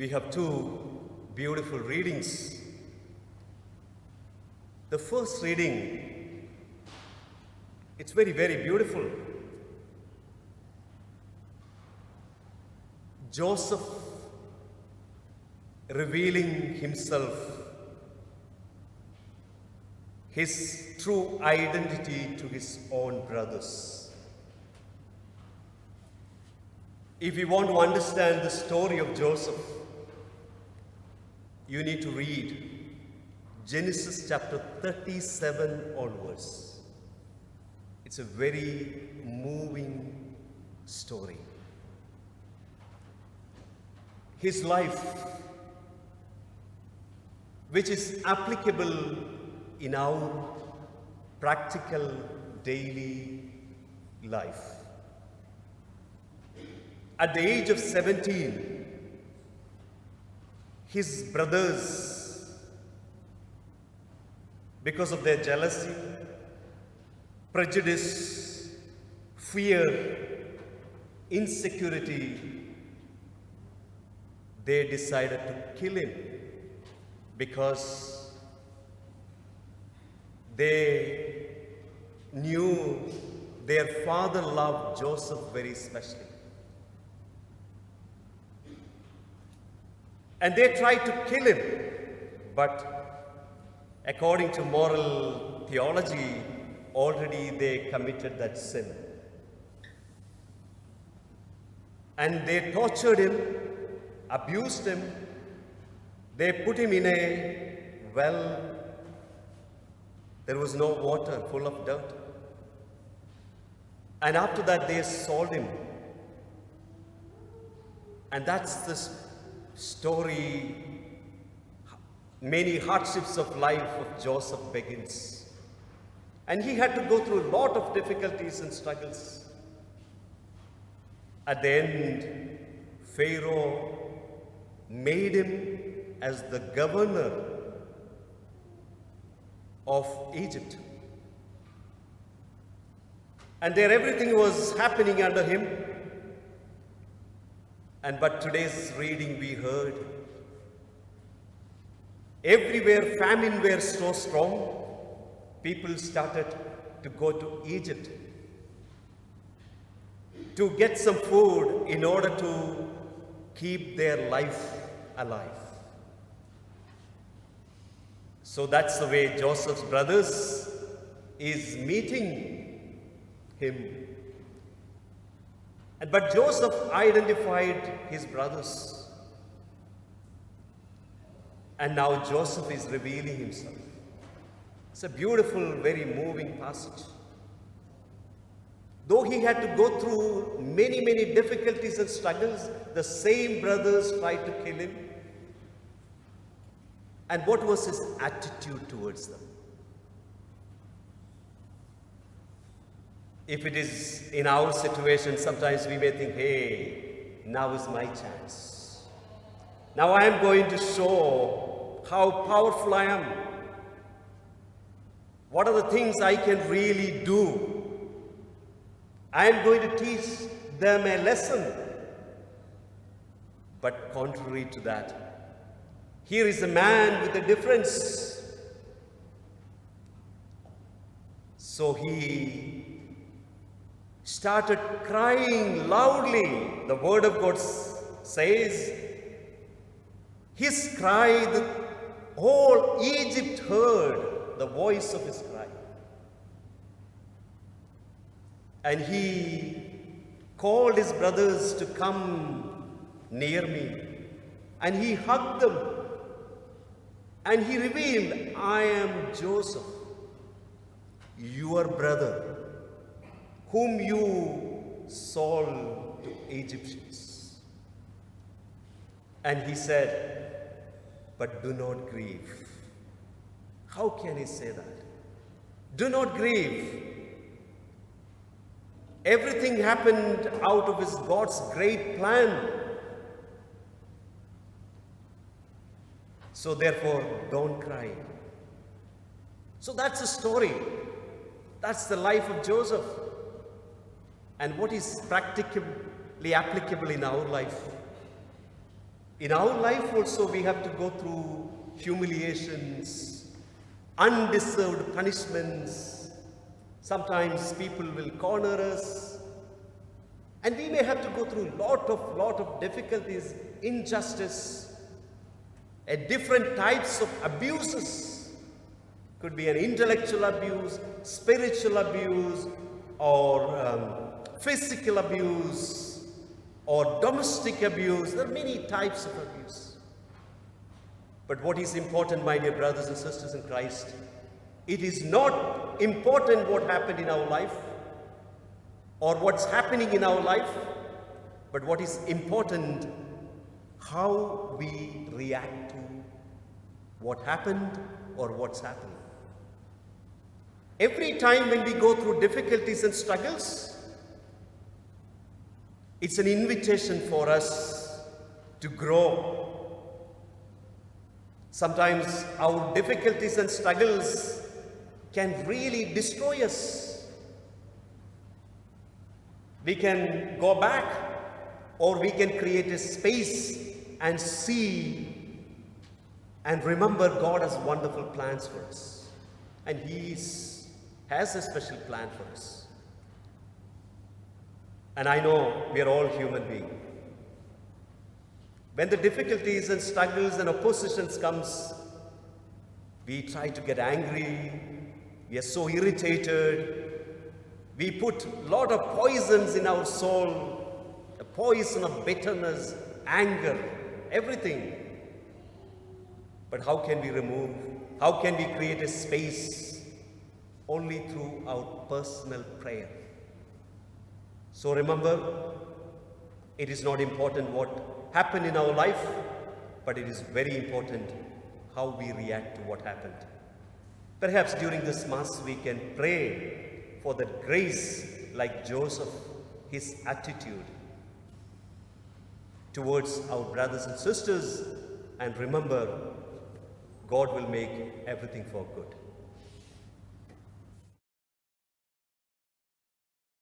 We have two beautiful readings. The first reading, it's very, very beautiful. Joseph revealing himself, his true identity to his own brothers. If you want to understand the story of Joseph, you need to read Genesis chapter 37 onwards. It's a very moving story. His life, which is applicable in our practical daily life. At the age of 17, his brothers, because of their jealousy, prejudice, fear, insecurity, they decided to kill him because they knew their father loved Joseph very specially. And they tried to kill him, but according to moral theology, already they committed that sin. And they tortured him, abused him, they put him in a well. There was no water, full of dirt. And after that, they sold him. And that's the story. Many hardships of life of Joseph begins. And he had to go through a lot of difficulties and struggles. At the end, Pharaoh made him as the governor of Egypt. And there everything was happening under him. But today's reading we heard, everywhere famine were so strong, people started to go to Egypt to get some food in order to keep their life alive. So that's the way Joseph's brothers is meeting him. But Joseph identified his brothers. And now Joseph is revealing himself. It's a beautiful, very moving passage. Though he had to go through many, many difficulties and struggles, the same brothers tried to kill him. And what was his attitude towards them? If it is in our situation, sometimes we may think, hey, now is my chance. Now I am going to show how powerful I am. What are the things I can really do? I am going to teach them a lesson. But contrary to that, here is a man with a difference. So he started crying loudly. The word of God says, his cry, the whole Egypt heard the voice of his cry. And he called his brothers to come near me. And he hugged them. And he revealed, I am Joseph, your brother, whom you sold to Egyptians. And he said, but do not grieve. How can he say that? Do not grieve. Everything happened out of his God's great plan. So therefore, don't cry. So that's the story. That's the life of Joseph. And what is practically applicable in our life? In our life also, we have to go through humiliations, undeserved punishments. Sometimes people will corner us, and we may have to go through lot of difficulties, injustice, and different types of abuses. Could be an intellectual abuse, spiritual abuse, or physical abuse, or domestic abuse. There are many types of abuse. But what is important, my dear brothers and sisters in Christ, it is not important what happened in our life or what's happening in our life, but what is important, how we react to what happened or what's happening. Every time when we go through difficulties and struggles, it's an invitation for us to grow. Sometimes our difficulties and struggles can really destroy us. We can go back, or we can create a space and see and remember God has wonderful plans for us. And He has a special plan for us. And I know we are all human beings. When the difficulties and struggles and oppositions comes, we try to get angry. We are so irritated. We put a lot of poisons in our soul, a poison of bitterness, anger, everything. But how can we remove? How can we create a space? Only through our personal prayer. So remember, it is not important what happened in our life, but it is very important how we react to what happened. Perhaps during this Mass we can pray for that grace, like Joseph, his attitude towards our brothers and sisters, and remember, God will make everything for good.